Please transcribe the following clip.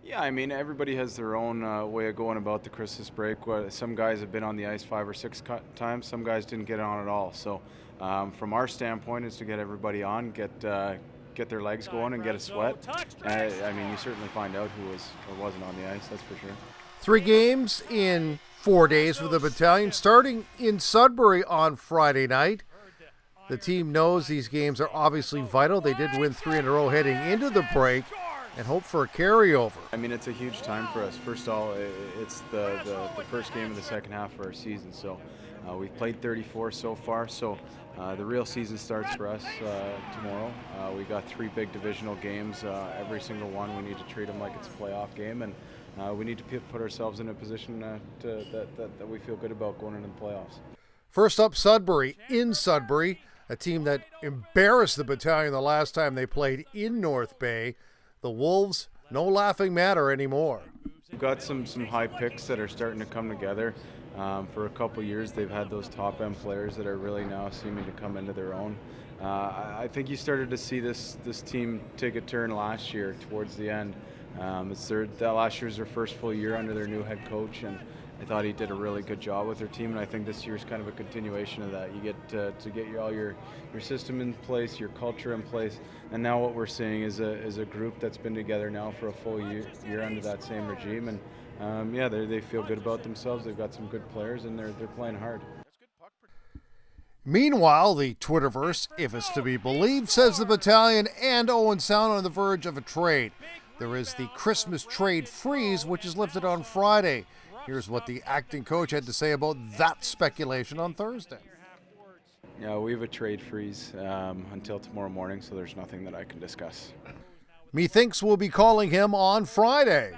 Yeah, I mean, everybody has their own way of going about the Christmas break. Some guys have been on the ice 5 or 6 times. Some guys didn't get on at all. So, from our standpoint, is to get everybody on, get their legs going, and get a sweat. I mean, you certainly find out who was or wasn't on the ice. That's for sure. 3 games in 4 days for the Battalion, starting in Sudbury on Friday night. The team knows these games are obviously vital. They did win 3 in a row heading into the break and hope for a carryover. I mean, it's a huge time for us. First of all, it's the first game of the second half of our season. So we've played 34 so far. So the real season starts for us tomorrow. We got 3 big divisional games. Every single one, we need to treat them like it's a playoff game, and we need to put ourselves in a position that we feel good about going into the playoffs. First up, Sudbury in Sudbury, a team that embarrassed the Battalion the last time they played in North Bay. The Wolves, no laughing matter anymore. We've got some high picks that are starting to come together. For a couple years, they've had those top-end players that are really now seeming to come into their own. I think you started to see this team take a turn last year towards the end. Last year's their first full year under their new head coach, and I thought he did a really good job with their team, and I think this year's kind of a continuation of that. You get to get all your system in place, your culture in place, and now what we're seeing is a group that's been together now for a full year under that same regime, and yeah, they feel good about themselves. They've got some good players, and they're playing hard. Meanwhile, the Twitterverse, if it's to be believed, says the Battalion and Owen Sound on the verge of a trade. There is the Christmas trade freeze, which is lifted on Friday. Here's what the acting coach had to say about that speculation on Thursday. Yeah, we have a trade freeze until tomorrow morning, so there's nothing that I can discuss. Methinks we'll be calling him on Friday.